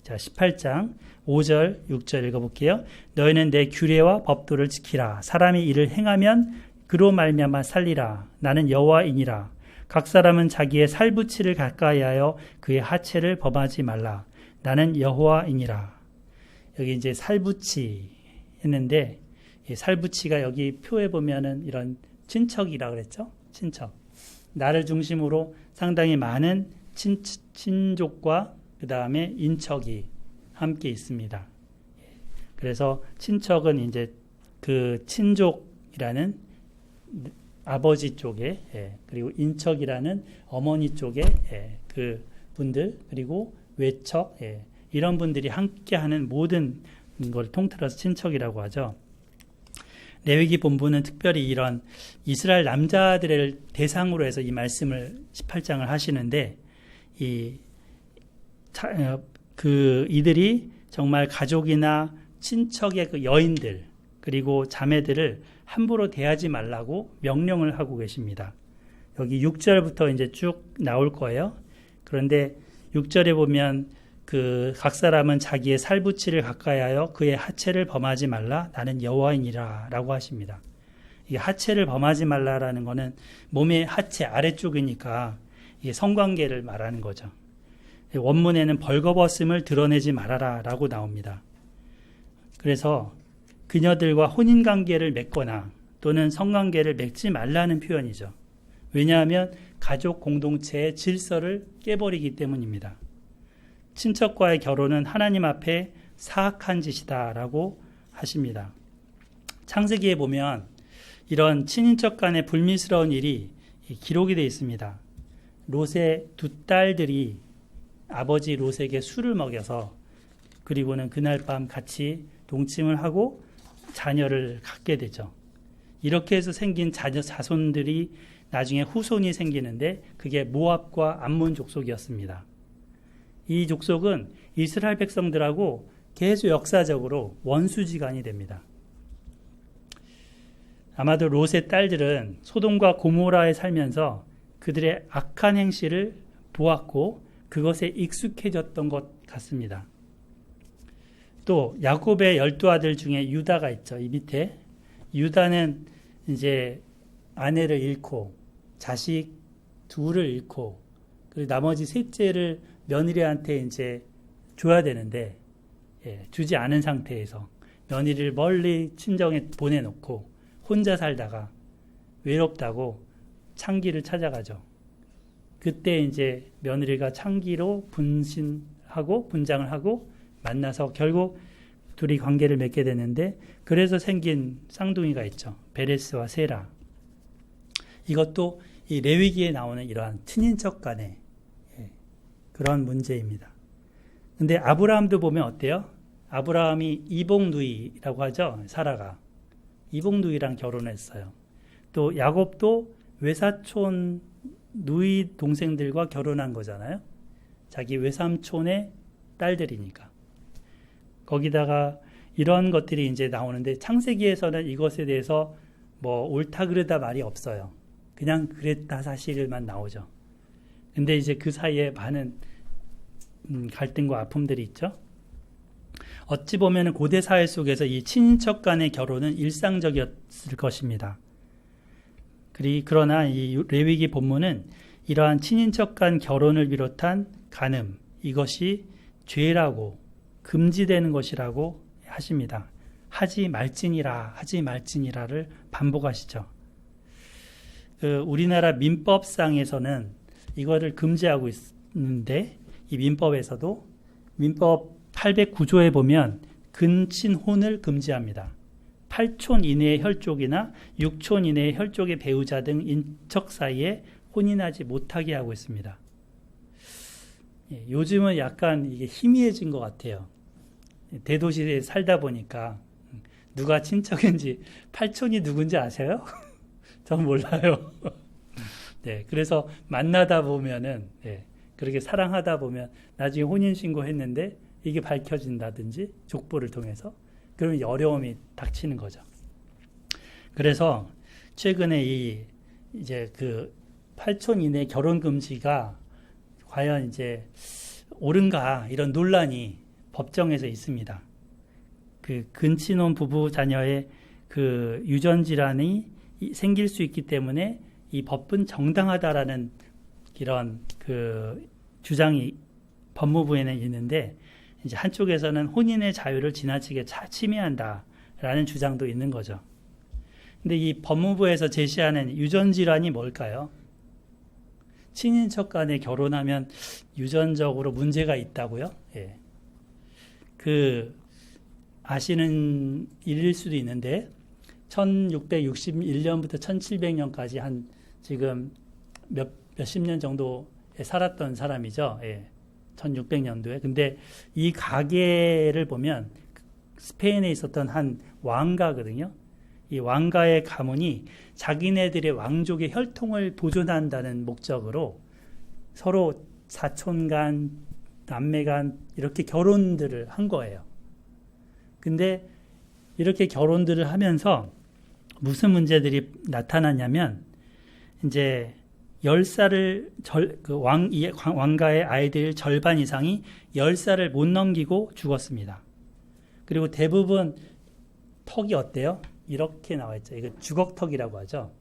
자, 18장 5절, 6절 읽어볼게요. 너희는 내 규례와 법도를 지키라. 사람이 이를 행하면 그로 말미암아 살리라. 나는 여호와이니라. 각 사람은 자기의 살부치를 가까이하여 그의 하체를 범하지 말라. 나는 여호와이니라. 여기 이제 살부치 했는데, 이 살부치가 여기 표에 보면은 이런 친척이라 그랬죠? 친척. 나를 중심으로 상당히 많은 친족과 그 다음에 인척이 함께 있습니다. 그래서 친척은 이제 그 친족이라는 아버지 쪽에, 그리고 인척이라는 어머니 쪽에 그 분들, 그리고 외척, 이런 분들이 함께하는 모든 걸 통틀어서 친척이라고 하죠. 레위기 본부는 특별히 이런 이스라엘 남자들을 대상으로 해서 이 말씀을 18장을 하시는데, 이들이 정말 가족이나 친척의 그 여인들 그리고 자매들을 함부로 대하지 말라고 명령을 하고 계십니다. 여기 6절부터 이제 쭉 나올 거예요. 그런데 6절에 보면 각 사람은 자기의 살부치를 가까이하여 그의 하체를 범하지 말라. 나는 여호와이니라 라고 하십니다. 이 하체를 범하지 말라라는 거는 몸의 하체 아래쪽이니까 이게 성관계를 말하는 거죠. 원문에는 벌거벗음을 드러내지 말아라 라고 나옵니다. 그래서 그녀들과 혼인관계를 맺거나 또는 성관계를 맺지 말라는 표현이죠. 왜냐하면 가족 공동체의 질서를 깨버리기 때문입니다. 친척과의 결혼은 하나님 앞에 사악한 짓이다 라고 하십니다. 창세기에 보면 이런 친인척 간의 불미스러운 일이 기록이 되어 있습니다. 롯의 두 딸들이 아버지 롯에게 술을 먹여서 그리고는 그날 밤 같이 동침을 하고 자녀를 갖게 되죠. 이렇게 해서 생긴 자손들이 나중에 후손이 생기는데 그게 모압과 암몬 족속이었습니다. 이 족속은 이스라엘 백성들하고 계속 역사적으로 원수지간이 됩니다. 아마도 롯의 딸들은 소돔과 고모라에 살면서 그들의 악한 행실을 보았고 그것에 익숙해졌던 것 같습니다. 또 야곱의 12아들 중에 유다가 있죠. 이 밑에 유다는 이제 아내를 잃고 자식 둘을 잃고 그리고 나머지 셋째를 며느리한테 이제 줘야 되는데 주지 않은 상태에서 며느리를 멀리 친정에 보내놓고 혼자 살다가 외롭다고 창기를 찾아가죠. 그때 이제 며느리가 창기로 분신하고 분장을 하고 만나서 결국 둘이 관계를 맺게 되는데 그래서 생긴 쌍둥이가 있죠. 베레스와 세라. 이것도 이 레위기에 나오는 이러한 친인척 간의 그런 문제입니다. 근데 아브라함도 보면 어때요? 아브라함이 이복누이라고 하죠. 사라가. 이복누이랑 결혼했어요. 또 야곱도 외사촌 누이 동생들과 결혼한 거잖아요. 자기 외삼촌의 딸들이니까. 거기다가 이런 것들이 이제 나오는데 창세기에서는 이것에 대해서 뭐 옳다 그르다 말이 없어요. 그냥 그랬다 사실만 나오죠. 근데 이제 그 사이에 많은 갈등과 아픔들이 있죠. 어찌 보면 고대 사회 속에서 이 친인척 간의 결혼은 일상적이었을 것입니다. 그러나 이 레위기 본문은 이러한 친인척 간 결혼을 비롯한 간음, 이것이 죄라고 금지되는 것이라고 하십니다. 하지 말지니라를 반복하시죠. 우리나라 민법상에서는 이거를 금지하고 있는데 이 민법에서도 민법 809조에 보면 근친혼을 금지합니다. 8촌 이내의 혈족이나 6촌 이내의 혈족의 배우자 등 인척 사이에 혼인하지 못하게 하고 있습니다. 요즘은 약간 이게 희미해진 것 같아요. 대도시에 살다 보니까 누가 친척인지 8촌이 누군지 아세요? 전 몰라요. 네, 그래서 만나다 보면은 그렇게 사랑하다 보면 나중에 혼인신고 했는데 이게 밝혀진다든지 족보를 통해서 그러면 어려움이 닥치는 거죠. 그래서 최근에 이제 그 8촌 이내 결혼 금지가 과연 이제 옳은가 이런 논란이 법정에서 있습니다. 그 근친혼 부부 자녀의 그 유전 질환이 생길 수 있기 때문에 이 법은 정당하다라는 이런 그 주장이 법무부에는 있는데, 이제 한쪽에서는 혼인의 자유를 지나치게 침해한다라는 주장도 있는 거죠. 근데 이 법무부에서 제시하는 유전 질환이 뭘까요? 친인척 간에 결혼하면 유전적으로 문제가 있다고요? 예. 그 아시는 일일 수도 있는데 1661년부터 1700년까지 한 지금 몇십 년 정도에 살았던 사람이죠. 예. 1600년도에. 근데 이 가계를 보면 스페인에 있었던 한 왕가거든요. 이 왕가의 가문이 자기네들의 왕족의 혈통을 보존한다는 목적으로 서로 사촌 간, 남매 간 이렇게 결혼들을 한 거예요. 근데 이렇게 결혼들을 하면서 무슨 문제들이 나타났냐면, 이제 10살을 왕가의 아이들 절반 이상이 10살을 못 넘기고 죽었습니다. 그리고 대부분 턱이 어때요? 이렇게 나와 있죠. 이거 주걱턱이라고 하죠.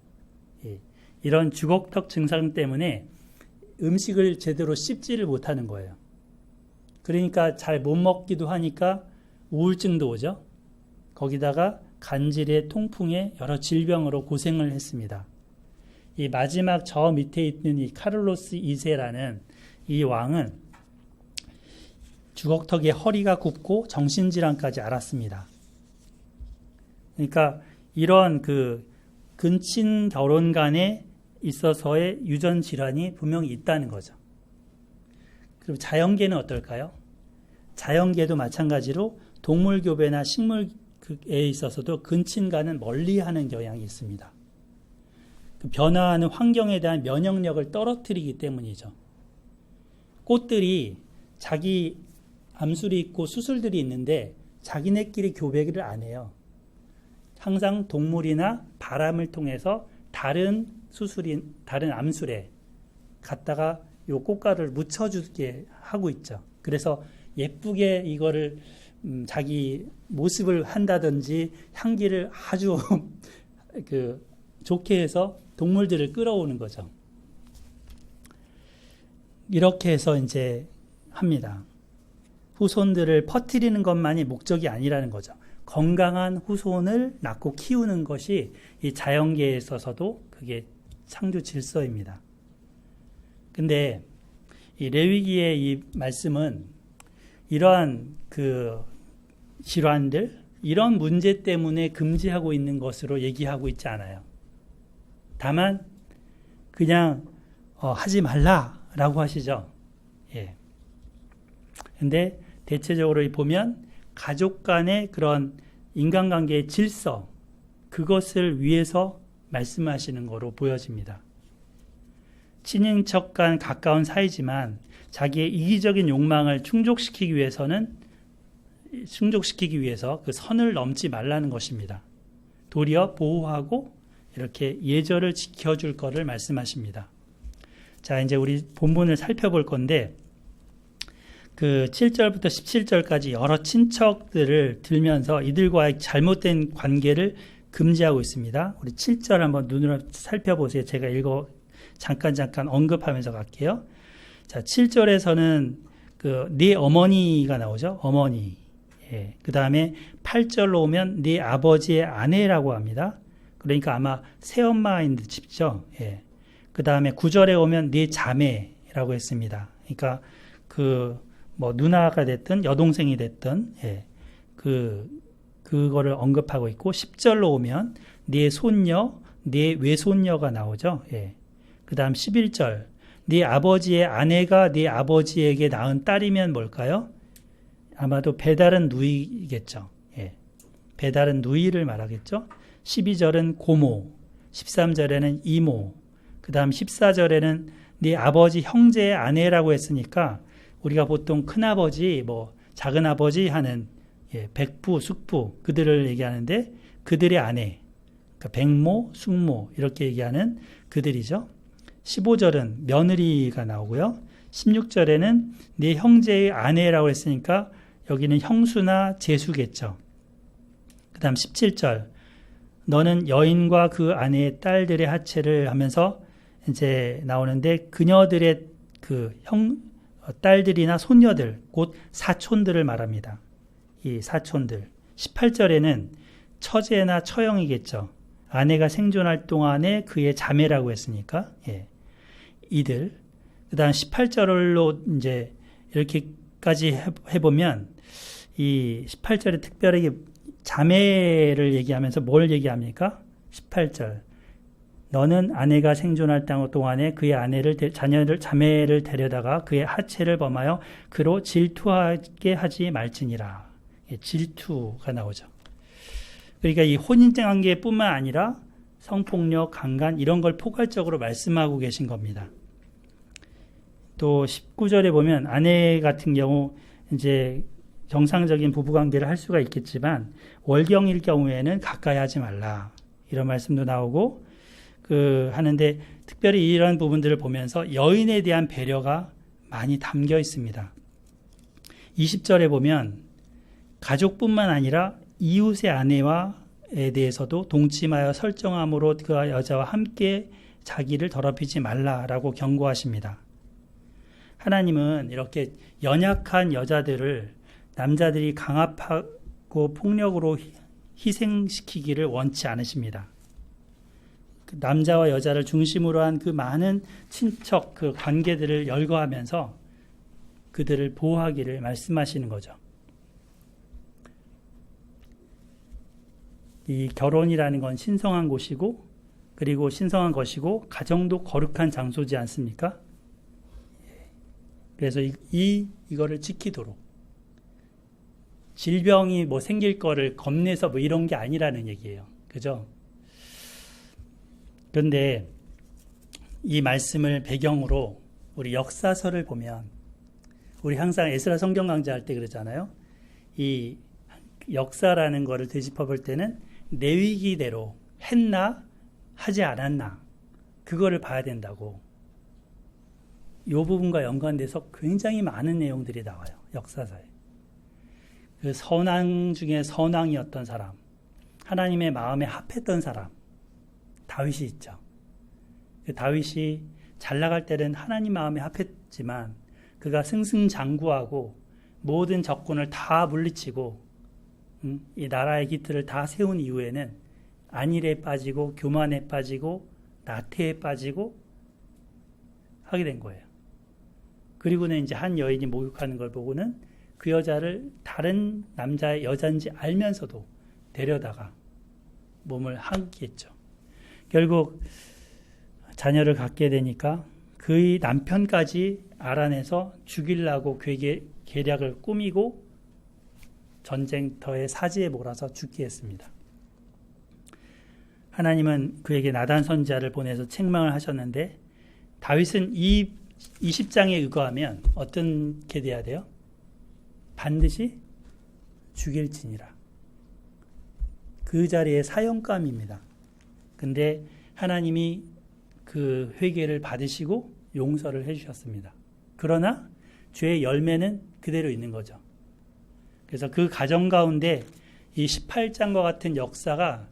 예. 이런 주걱턱 증상 때문에 음식을 제대로 씹지를 못하는 거예요. 그러니까 잘 못 먹기도 하니까 우울증도 오죠. 거기다가 간질에 통풍에 여러 질병으로 고생을 했습니다. 이 마지막 저 밑에 있는 이 카를로스 2세라는 이 왕은 주걱턱에 허리가 굽고 정신질환까지 앓았습니다. 그러니까 이런 그 근친 결혼 간에 있어서의 유전 질환이 분명히 있다는 거죠. 그럼 자연계는 어떨까요? 자연계도 마찬가지로 동물 교배나 식물에 있어서도 근친과는 멀리하는 경향이 있습니다. 그 변화하는 환경에 대한 면역력을 떨어뜨리기 때문이죠. 꽃들이 자기 암술이 있고 수술들이 있는데 자기네끼리 교배를 안 해요. 항상 동물이나 바람을 통해서 다른 암술에 갖다가 요 꽃가루를 묻혀주게 하고 있죠. 그래서 예쁘게 이거를 자기 모습을 한다든지 향기를 아주 좋게 해서 동물들을 끌어오는 거죠. 이렇게 해서 이제 합니다. 후손들을 퍼뜨리는 것만이 목적이 아니라는 거죠. 건강한 후손을 낳고 키우는 것이 이 자연계에 있어서도 그게 창조 질서입니다. 근데 이 레위기의 이 말씀은 이러한 그 질환들, 이런 문제 때문에 금지하고 있는 것으로 얘기하고 있지 않아요. 다만 그냥 하지 말라라고 하시죠. 예. 근데 대체적으로 보면 가족 간의 그런 인간관계의 질서, 그것을 위해서 말씀하시는 거로 보여집니다. 친인척 간 가까운 사이지만 자기의 이기적인 욕망을 충족시키기 위해서 그 선을 넘지 말라는 것입니다. 도리어 보호하고 이렇게 예절을 지켜줄 것을 말씀하십니다. 자, 이제 우리 본문을 살펴볼 건데, 그 7절부터 17절까지 여러 친척들을 들면서 이들과의 잘못된 관계를 금지하고 있습니다. 우리 7절 한번 눈으로 살펴보세요. 제가 잠깐 언급하면서 갈게요. 자, 7절에서는 네 어머니가 나오죠. 어머니. 예. 그 다음에 8절로 오면 네 아버지의 아내라고 합니다. 그러니까 아마 새엄마인 듯 싶죠. 예. 그 다음에 9절에 오면 네 자매라고 했습니다. 그러니까 누나가 됐든 여동생이 됐든, 예. 그거를 언급하고 있고, 10절로 오면 네 손녀, 네 외손녀가 나오죠. 예. 그 다음 11절, 네 아버지의 아내가 네 아버지에게 낳은 딸이면 뭘까요? 아마도 배다른 누이겠죠. 예. 배다른 누이를 말하겠죠. 12절은 고모, 13절에는 이모, 그 다음 14절에는 네 아버지 형제의 아내라고 했으니까 우리가 보통 큰아버지, 작은아버지 하는 백부, 숙부, 그들을 얘기하는데 그들의 아내, 그러니까 백모, 숙모 이렇게 얘기하는 그들이죠. 15절은 며느리가 나오고요. 16절에는 네 형제의 아내라고 했으니까 여기는 형수나 제수겠죠. 그 다음 17절. 너는 여인과 그 아내의 딸들의 하체를 하면서 이제 나오는데 그녀들의 딸들이나 손녀들, 곧 사촌들을 말합니다. 이 사촌들. 18절에는 처제나 처형이겠죠. 아내가 생존할 동안에 그의 자매라고 했으니까, 예. 이들. 그 다음 18절로 이제 이렇게까지 해보면 이 18절에 특별하게 자매를 얘기하면서 뭘 얘기합니까? 18절. 너는 아내가 생존할 동안에 그의 자매를 데려다가 그의 하체를 범하여 그로 질투하게 하지 말지니라. 예, 질투가 나오죠. 그러니까 이 혼인관계뿐만 아니라 성폭력, 강간 이런 걸 포괄적으로 말씀하고 계신 겁니다. 또 19절에 보면 아내 같은 경우 이제 정상적인 부부관계를 할 수가 있겠지만 월경일 경우에는 가까이 하지 말라 이런 말씀도 나오고 하는데 특별히 이런 부분들을 보면서 여인에 대한 배려가 많이 담겨 있습니다. 20절에 보면 가족뿐만 아니라 이웃의 아내와에 대해서도 동침하여 설정함으로 그 여자와 함께 자기를 더럽히지 말라라고 경고하십니다. 하나님은 이렇게 연약한 여자들을 남자들이 강압하고 폭력으로 희생시키기를 원치 않으십니다. 그 남자와 여자를 중심으로 한 그 많은 친척 그 관계들을 열거하면서 그들을 보호하기를 말씀하시는 거죠. 이 결혼이라는 건 신성한 곳이고 그리고 신성한 것이고 가정도 거룩한 장소지 않습니까? 그래서 이거를 지키도록 질병이 뭐 생길 거를 겁내서 뭐 이런 게 아니라는 얘기예요. 그죠? 그런데 이 말씀을 배경으로 우리 역사서를 보면 우리 항상 에스라 성경 강좌할 때 그러잖아요. 이 역사라는 거를 되짚어 볼 때는 레위기대로 했나 하지 않았나 그거를 봐야 된다고. 이 부분과 연관돼서 굉장히 많은 내용들이 나와요. 역사서에. 그 선왕 중에 선왕이었던 사람, 하나님의 마음에 합했던 사람, 다윗이 있죠. 그 다윗이 잘 나갈 때는 하나님 마음에 합했지만 그가 승승장구하고 모든 적군을 다 물리치고 이 나라의 기틀을 다 세운 이후에는 안일에 빠지고 교만에 빠지고 나태에 빠지고 하게 된 거예요. 그리고는 이제 한 여인이 목욕하는 걸 보고는 그 여자를 다른 남자의 여자인지 알면서도 데려다가 몸을 함께했죠. 결국 자녀를 갖게 되니까 그의 남편까지 알아내서 죽이려고 계략을 꾸미고 전쟁터에 사지에 몰아서 죽게 했습니다. 하나님은 그에게 나단 선지자를 보내서 책망을 하셨는데 다윗은 이 20장에 의거하면 어떻게 돼야 돼요? 반드시 죽일지니라. 그 자리에 사형감입니다. 근데 하나님이 그 회개를 받으시고 용서를 해주셨습니다. 그러나 죄의 열매는 그대로 있는 거죠. 그래서 그 가정 가운데 이 18장과 같은 역사가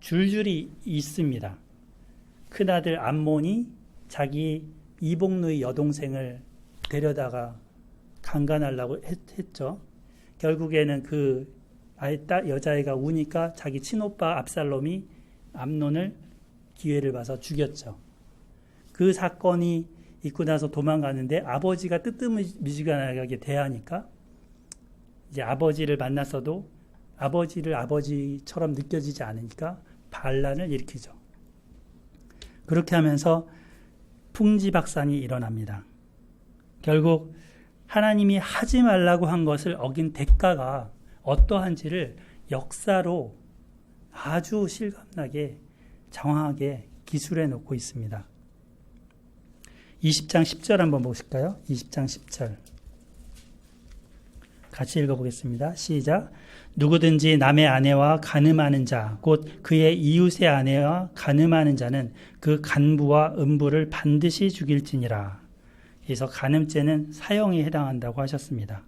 줄줄이 있습니다. 큰아들 암몬이 자기 이복누의 여동생을 데려다가 강간하려고 했죠. 결국에는 그 여자애가 우니까 자기 친오빠 압살롬이 암논을 기회를 봐서 죽였죠. 그 사건이 있고 나서 도망가는데 아버지가 뜨뜻미지근하게 대하니까 이제 아버지를 만났어도 아버지를 아버지처럼 느껴지지 않으니까 반란을 일으키죠. 그렇게 하면서 풍지박산이 일어납니다. 결국 하나님이 하지 말라고 한 것을 어긴 대가가 어떠한지를 역사로 아주 실감나게 정확하게 기술해 놓고 있습니다. 20장 10절 한번 보실까요? 20장 10절 같이 읽어보겠습니다. 시작. 누구든지 남의 아내와 간음하는 자, 곧 그의 이웃의 아내와 간음하는 자는 그 간부와 음부를 반드시 죽일지니라. 그래서 간음죄는 사형에 해당한다고 하셨습니다.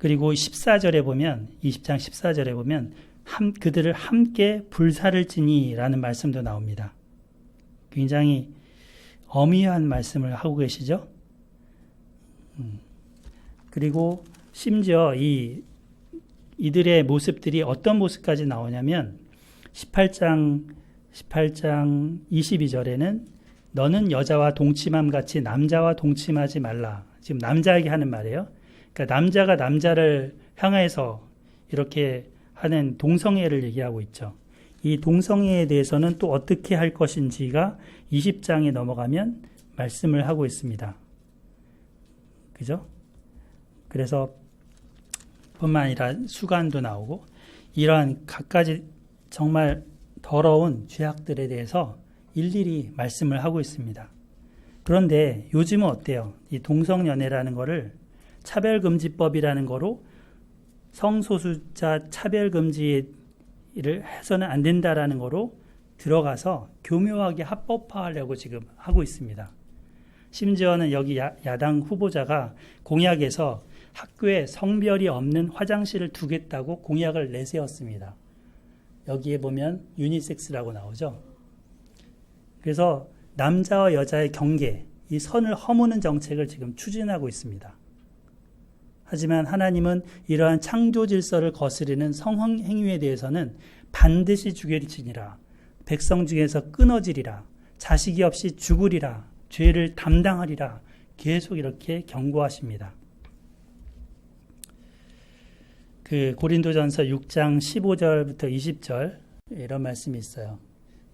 그리고 14절에 보면 20장 14절에 보면 그들을 함께 불사를 지니라는 말씀도 나옵니다. 굉장히 엄의한 말씀을 하고 계시죠? 그리고 심지어 이들의 모습들이 어떤 모습까지 나오냐면 18장 22절에는 너는 여자와 동침함 같이 남자와 동침하지 말라. 지금 남자에게 하는 말이에요. 그러니까 남자가 남자를 향해서 이렇게 하는 동성애를 얘기하고 있죠. 이 동성애에 대해서는 또 어떻게 할 것인지가 20장에 넘어가면 말씀을 하고 있습니다. 그죠? 그래서 뿐만 아니라 수간도 나오고 이러한 갖가지 정말 더러운 죄악들에 대해서 일일이 말씀을 하고 있습니다. 그런데 요즘은 어때요? 이 동성연애라는 거를 차별금지법이라는 거로 성소수자 차별금지를 해서는 안 된다라는 거로 들어가서 교묘하게 합법화하려고 지금 하고 있습니다. 심지어는 여기 야당 후보자가 공약에서 학교에 성별이 없는 화장실을 두겠다고 공약을 내세웠습니다. 여기에 보면 유니섹스라고 나오죠. 그래서 남자와 여자의 경계, 이 선을 허무는 정책을 지금 추진하고 있습니다. 하지만 하나님은 이러한 창조 질서를 거스르는 성행위에 대해서는 반드시 죽게 지니라. 백성 중에서 끊어지리라. 자식이 없이 죽으리라. 죄를 담당하리라. 계속 이렇게 경고하십니다. 그 고린도전서 6장 15절부터 20절 이런 말씀이 있어요.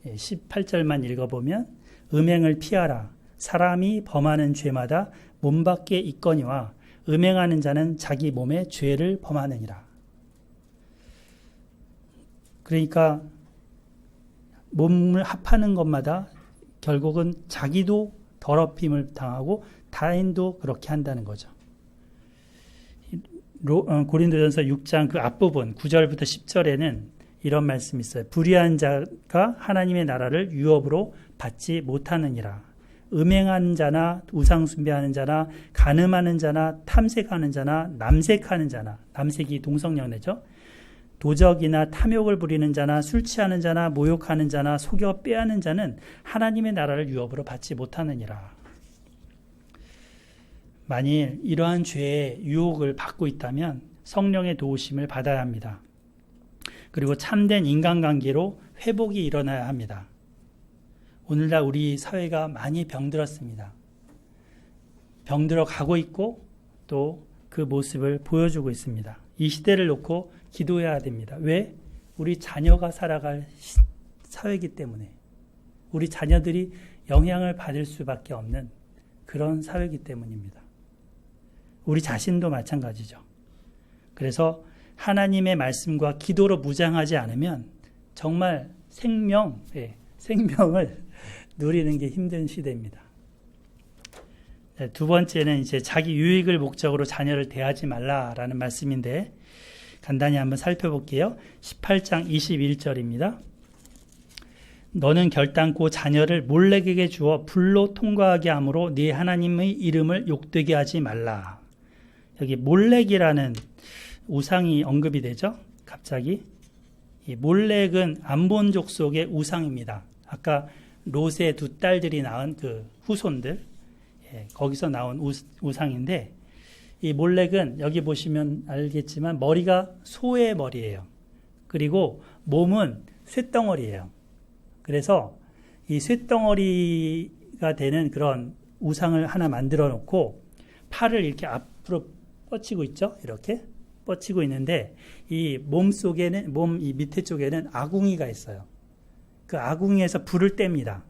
18절만 읽어보면 음행을 피하라. 사람이 범하는 죄마다 몸 밖에 있거니와 음행하는 자는 자기 몸에 죄를 범하느니라. 그러니까 몸을 합하는 것마다 결국은 자기도 더럽힘을 당하고 타인도 그렇게 한다는 거죠. 고린도전서 6장 그 앞부분 9절부터 10절에는 이런 말씀이 있어요. 불의한 자가 하나님의 나라를 유업으로 받지 못하느니라. 음행하는 자나 우상 숭배하는 자나 간음하는 자나 탐색하는 자나 남색하는 자나, 남색이 동성연애죠. 도적이나 탐욕을 부리는 자나 술 취하는 자나 모욕하는 자나 속여 빼앗는 자는 하나님의 나라를 유업으로 받지 못하느니라. 만일 이러한 죄의 유혹을 받고 있다면 성령의 도우심을 받아야 합니다. 그리고 참된 인간관계로 회복이 일어나야 합니다. 오늘날 우리 사회가 많이 병들었습니다. 병들어 가고 있고 또 그 모습을 보여주고 있습니다. 이 시대를 놓고 기도해야 됩니다. 왜? 우리 자녀가 살아갈 사회이기 때문에. 우리 자녀들이 영향을 받을 수밖에 없는 그런 사회이기 때문입니다. 우리 자신도 마찬가지죠. 그래서 하나님의 말씀과 기도로 무장하지 않으면 정말 생명을 누리는 게 힘든 시대입니다. 두 번째는 이제 자기 유익을 목적으로 자녀를 대하지 말라라는 말씀인데 간단히 한번 살펴볼게요. 18장 21절입니다. 너는 결단코 자녀를 몰렉에게 주어 불로 통과하게 함으로 네 하나님의 이름을 욕되게 하지 말라. 여기 몰렉이라는 우상이 언급이 되죠. 갑자기 이 몰렉은 암몬족 속의 우상입니다. 아까 롯의 두 딸들이 낳은 그 후손들, 거기서 나온 우상인데 이 몰렉은 여기 보시면 알겠지만 머리가 소의 머리예요. 그리고 몸은 쇳덩어리예요. 그래서 이 쇳덩어리가 되는 그런 우상을 하나 만들어 놓고 팔을 이렇게 앞으로 뻗치고 있죠. 이렇게 뻗치고 있는데 이 몸 속에는 이 밑에 쪽에는 아궁이가 있어요. 그 아궁이에서 불을 뗍니다.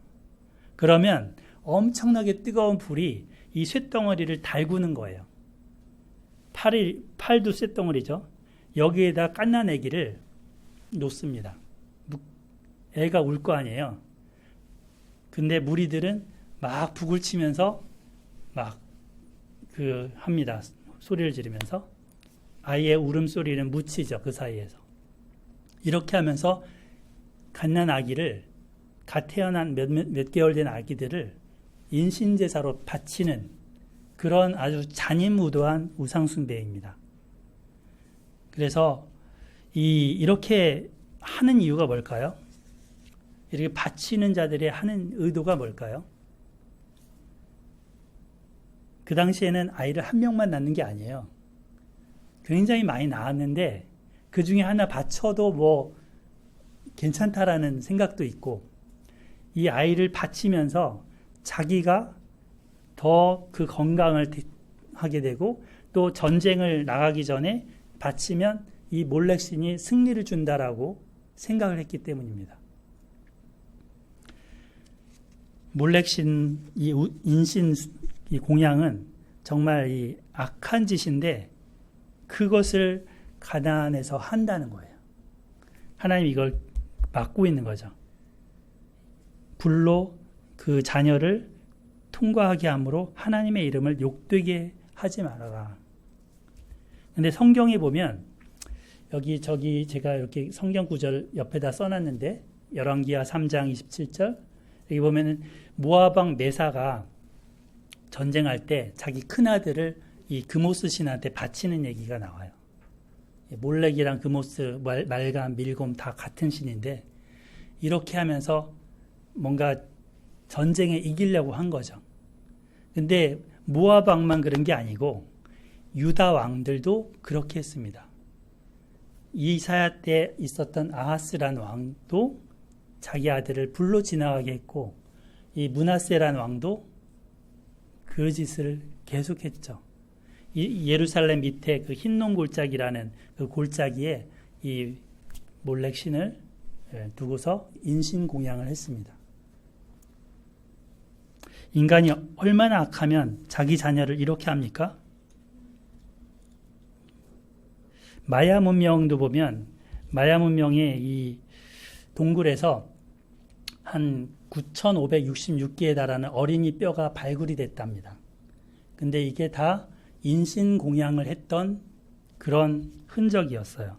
그러면 엄청나게 뜨거운 불이 이 쇳덩어리를 달구는 거예요. 팔도 쇳덩어리죠. 여기에다 갓난 아기를 놓습니다. 애가 울 거 아니에요. 근데 무리들은 막 북을 치면서 막 합니다. 소리를 지르면서 아이의 울음소리는 묻히죠. 그 사이에서. 이렇게 하면서 갓난 아기를 갓 태어난 몇 개월 된 아기들을 인신제사로 바치는 그런 아주 잔인무도한 우상숭배입니다. 그래서 이렇게 하는 이유가 뭘까요? 이렇게 바치는 자들의 하는 의도가 뭘까요? 그 당시에는 아이를 한 명만 낳는 게 아니에요. 굉장히 많이 낳았는데 그 중에 하나 바쳐도 뭐 괜찮다라는 생각도 있고, 이 아이를 바치면서 자기가 더 그 건강을 하게 되고, 또 전쟁을 나가기 전에 바치면 이 몰렉신이 승리를 준다라고 생각을 했기 때문입니다. 몰렉신, 이 인신, 이 공양은 정말 이 악한 짓인데 그것을 가나안에서 한다는 거예요. 하나님 이걸 막고 있는 거죠. 불로 그 자녀를 통과하게 함으로 하나님의 이름을 욕되게 하지 말아라. 근데 성경에 보면 여기 저기 제가 이렇게 성경 구절 옆에다 써놨는데 열왕기하 3장 27절 여기 보면은 모압 왕 메사가 전쟁할 때 자기 큰아들을 이 그모스 신한테 바치는 얘기가 나와요. 몰렉이랑 그모스, 말감, 밀곰 다 같은 신인데 이렇게 하면서 뭔가 전쟁에 이기려고 한 거죠. 근데 모압 왕만 그런 게 아니고 유다 왕들도 그렇게 했습니다. 이사야 때 있었던 아하스란 왕도 자기 아들을 불로 지나가게 했고, 이 므낫세란 왕도 그 짓을 계속했죠. 예루살렘 밑에 그 흰놈 골짜기라는 그 골짜기에 이 몰렉신을 두고서 인신공양을 했습니다. 인간이 얼마나 악하면 자기 자녀를 이렇게 합니까? 마야 문명도 보면 마야 문명의 이 동굴에서 한 9,566개에 달하는 어린이 뼈가 발굴이 됐답니다. 근데 이게 다 인신공양을 했던 그런 흔적이었어요.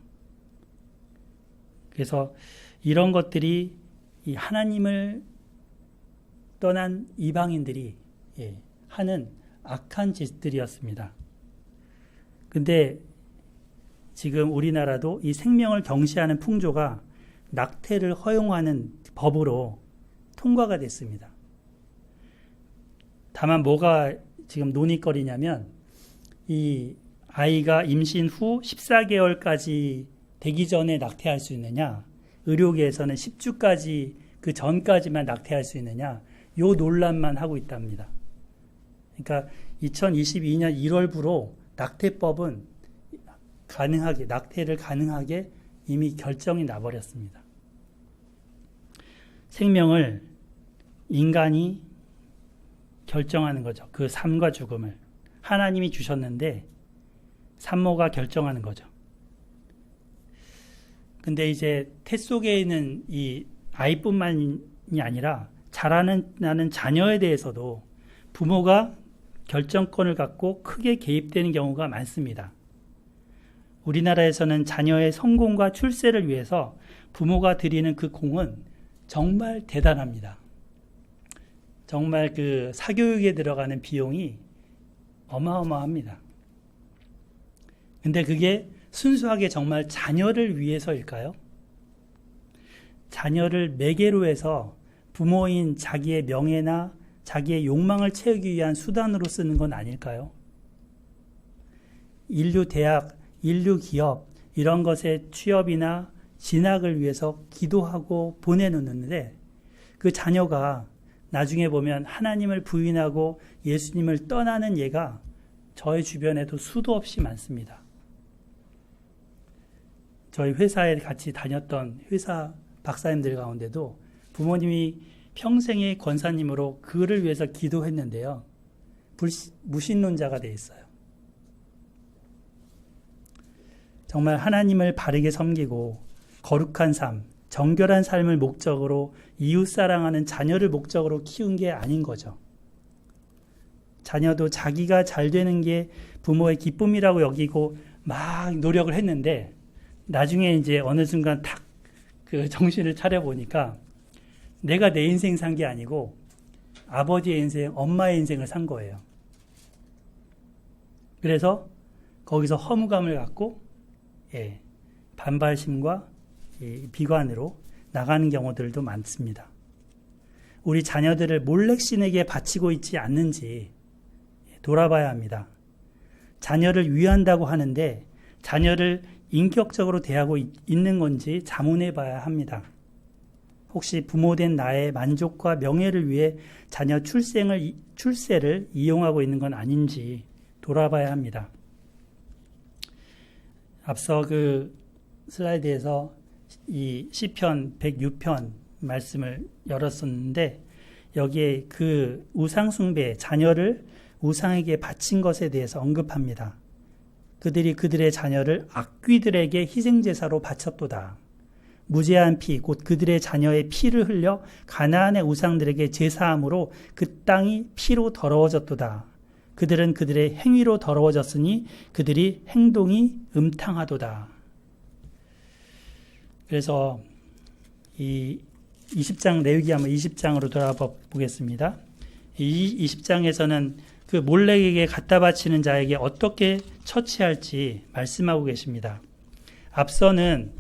그래서 이런 것들이 이 하나님을 떠난 이방인들이 하는 악한 짓들이었습니다. 근데 지금 우리나라도 이 생명을 경시하는 풍조가 낙태를 허용하는 법으로 통과가 됐습니다. 다만 뭐가 지금 논의거리냐면 이 아이가 임신 후 14개월까지 되기 전에 낙태할 수 있느냐, 의료계에서는 10주까지 그 전까지만 낙태할 수 있느냐, 요 논란만 하고 있답니다. 그러니까 2022년 1월부로 낙태법은 낙태를 가능하게 이미 결정이 나버렸습니다. 생명을 인간이 결정하는 거죠. 그 삶과 죽음을 하나님이 주셨는데 산모가 결정하는 거죠. 근데 이제 태 속에 있는 이 아이뿐만이 아니라 자라나는 자녀에 대해서도 부모가 결정권을 갖고 크게 개입되는 경우가 많습니다. 우리나라에서는 자녀의 성공과 출세를 위해서 부모가 들이는 그 공은 정말 대단합니다. 정말 그 사교육에 들어가는 비용이 어마어마합니다. 근데 그게 순수하게 정말 자녀를 위해서일까요? 자녀를 매개로 해서 부모인 자기의 명예나 자기의 욕망을 채우기 위한 수단으로 쓰는 건 아닐까요? 인류 대학, 인류 기업 이런 것의 취업이나 진학을 위해서 기도하고 보내놓는데 그 자녀가 나중에 보면 하나님을 부인하고 예수님을 떠나는 예가 저의 주변에도 수도 없이 많습니다. 저희 회사에 같이 다녔던 회사 박사님들 가운데도 부모님이 평생의 권사님으로 그를 위해서 기도했는데요. 무신론자가 돼 있어요. 정말 하나님을 바르게 섬기고 거룩한 삶, 정결한 삶을 목적으로 이웃사랑하는 자녀를 목적으로 키운 게 아닌 거죠. 자녀도 자기가 잘 되는 게 부모의 기쁨이라고 여기고 막 노력을 했는데 나중에 이제 어느 순간 탁 그 정신을 차려보니까 내가 내 인생 산 게 아니고 아버지의 인생, 엄마의 인생을 산 거예요. 그래서 거기서 허무감을 갖고 반발심과 비관으로 나가는 경우들도 많습니다. 우리 자녀들을 몰렉신에게 바치고 있지 않는지 돌아봐야 합니다. 자녀를 위한다고 하는데 자녀를 인격적으로 대하고 있는 건지 자문해 봐야 합니다. 혹시 부모된 나의 만족과 명예를 위해 자녀 출세를 이용하고 있는 건 아닌지 돌아봐야 합니다. 앞서 그 슬라이드에서 이 시편 106편 말씀을 열었었는데 여기에 그 우상숭배, 자녀를 우상에게 바친 것에 대해서 언급합니다. 그들이 그들의 자녀를 악귀들에게 희생제사로 바쳤도다. 무죄한 피, 곧 그들의 자녀의 피를 흘려 가나안의 우상들에게 제사함으로 그 땅이 피로 더러워졌도다. 그들은 그들의 행위로 더러워졌으니 그들이 행동이 음탕하도다. 그래서 이 20장 레위기 한번 20장으로 돌아봐 보겠습니다. 이 20장에서는 그 몰렉에게 갖다 바치는 자에게 어떻게 처치할지 말씀하고 계십니다. 앞서는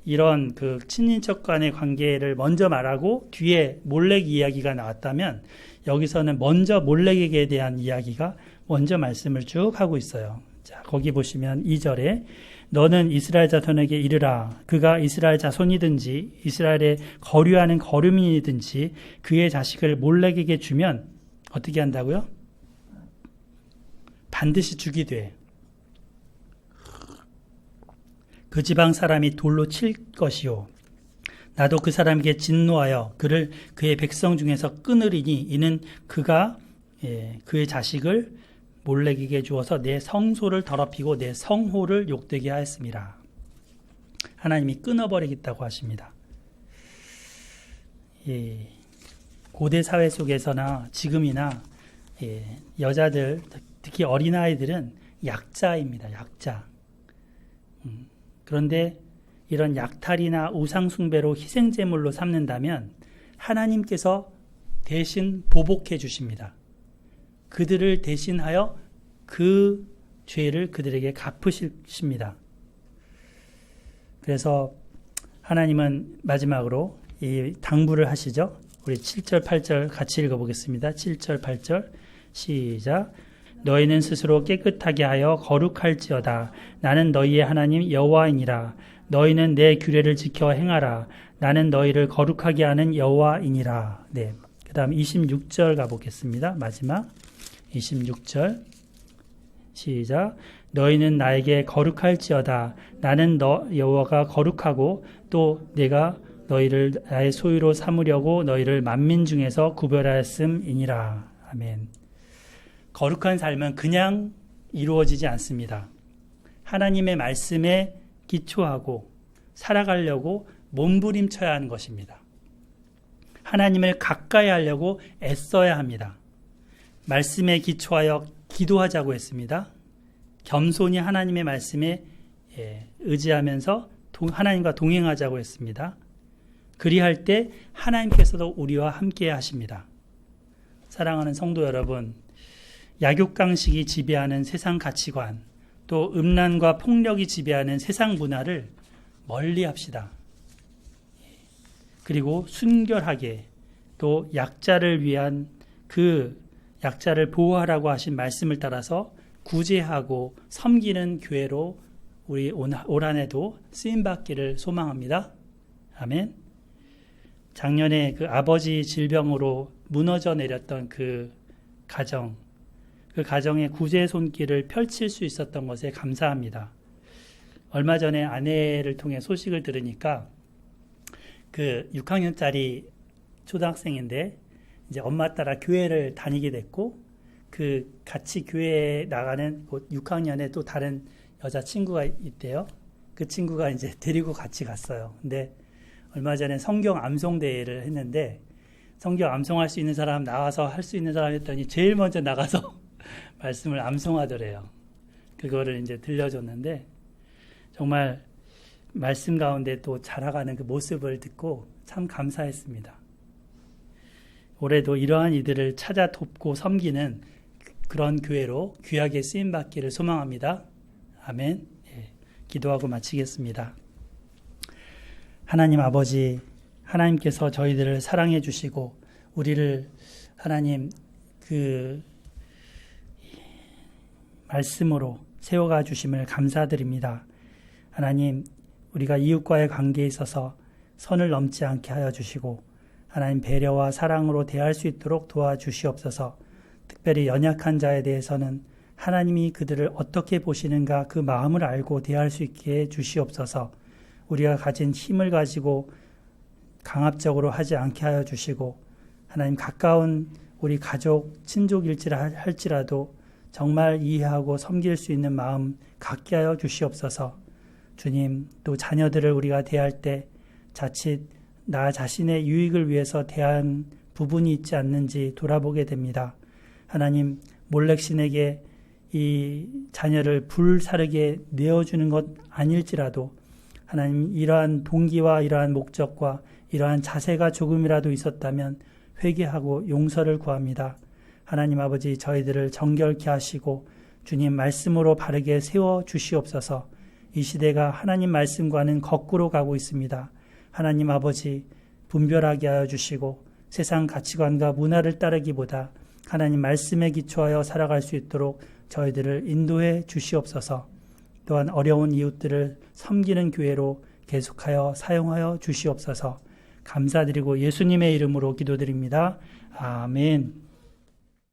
이런 그 친인척 간의 관계를 먼저 말하고 뒤에 몰렉 이야기가 나왔다면 여기서는 먼저 몰렉에게 대한 이야기가 먼저 말씀을 쭉 하고 있어요. 자, 거기 보시면 2절에 너는 이스라엘 자손에게 이르라. 그가 이스라엘 자손이든지 이스라엘에 거류하는 거류민이든지 그의 자식을 몰렉에게 주면 어떻게 한다고요? 반드시 죽이되 그 지방 사람이 돌로 칠 것이요 나도 그 사람에게 진노하여 그를 그의 백성 중에서 끊으리니 이는 그가 그의 자식을 몰렉에게 주어서 내 성소를 더럽히고 내 성호를 욕되게 하였습니다. 하나님이 끊어버리겠다고 하십니다. 고대 사회 속에서나 지금이나 여자들 특히 어린아이들은 약자입니다. 약자. 그런데 이런 약탈이나 우상숭배로 희생제물로 삼는다면 하나님께서 대신 보복해 주십니다. 그들을 대신하여 그 죄를 그들에게 갚으십니다. 그래서 하나님은 마지막으로 이 당부를 하시죠. 우리 7절, 8절 같이 읽어보겠습니다. 7절, 8절 시작. 너희는 스스로 깨끗하게 하여 거룩할지어다. 나는 너희의 하나님 여호와이니라. 너희는 내 규례를 지켜 행하라. 나는 너희를 거룩하게 하는 여호와이니라. 네. 그 다음 26절 가보겠습니다. 마지막 26절 시작. 너희는 나에게 거룩할지어다. 나는 너 여호와가 거룩하고 또 내가 너희를 나의 소유로 삼으려고 너희를 만민 중에서 구별하였음이니라. 아멘. 거룩한 삶은 그냥 이루어지지 않습니다. 하나님의 말씀에 기초하고 살아가려고 몸부림쳐야 하는 것입니다. 하나님을 가까이 하려고 애써야 합니다. 말씀에 기초하여 기도하자고 했습니다. 겸손히 하나님의 말씀에 의지하면서 하나님과 동행하자고 했습니다. 그리할 때 하나님께서도 우리와 함께 하십니다. 사랑하는 성도 여러분, 약육강식이 지배하는 세상 가치관, 또 음란과 폭력이 지배하는 세상 문화를 멀리 합시다. 그리고 순결하게 또 약자를 위한 그 약자를 보호하라고 하신 말씀을 따라서 구제하고 섬기는 교회로 우리 올 한 해도 쓰임받기를 소망합니다. 아멘. 작년에 그 아버지 질병으로 무너져 내렸던 그 가정의 구제 손길을 펼칠 수 있었던 것에 감사합니다. 얼마 전에 아내를 통해 소식을 들으니까 그 6학년짜리 초등학생인데 이제 엄마 따라 교회를 다니게 됐고 그 같이 교회에 나가는 곧 6학년에 또 다른 여자친구가 있대요. 그 친구가 이제 데리고 같이 갔어요. 근데 얼마 전에 성경 암송대회를 했는데 성경 암송할 수 있는 사람 나와서 할 수 있는 사람 했더니 제일 먼저 나가서 말씀을 암송하더래요. 그거를 이제 들려줬는데 정말 말씀 가운데 또 자라가는 그 모습을 듣고 참 감사했습니다. 올해도 이러한 이들을 찾아 돕고 섬기는 그런 교회로 귀하게 쓰임받기를 소망합니다. 아멘. 기도하고 마치겠습니다. 하나님 아버지, 하나님께서 저희들을 사랑해 주시고 우리를 하나님 그 말씀으로 세워가 주심을 감사드립니다. 하나님, 우리가 이웃과의 관계에 있어서 선을 넘지 않게 하여 주시고 하나님 배려와 사랑으로 대할 수 있도록 도와주시옵소서. 특별히 연약한 자에 대해서는 하나님이 그들을 어떻게 보시는가 그 마음을 알고 대할 수 있게 주시옵소서. 우리가 가진 힘을 가지고 강압적으로 하지 않게 하여 주시고 하나님 가까운 우리 가족, 친족일지라도 정말 이해하고 섬길 수 있는 마음 갖게 하여 주시옵소서. 주님, 또 자녀들을 우리가 대할 때 자칫 나 자신의 유익을 위해서 대한 부분이 있지 않는지 돌아보게 됩니다. 하나님, 몰렉신에게 이 자녀를 불사르게 내어주는 것 아닐지라도 하나님, 이러한 동기와 이러한 목적과 이러한 자세가 조금이라도 있었다면 회개하고 용서를 구합니다. 하나님 아버지, 저희들을 정결케 하시고 주님 말씀으로 바르게 세워 주시옵소서. 이 시대가 하나님 말씀과는 거꾸로 가고 있습니다. 하나님 아버지, 분별하게 하여 주시고 세상 가치관과 문화를 따르기보다 하나님 말씀에 기초하여 살아갈 수 있도록 저희들을 인도해 주시옵소서. 또한 어려운 이웃들을 섬기는 교회로 계속하여 사용하여 주시옵소서. 감사드리고 예수님의 이름으로 기도드립니다. 아멘.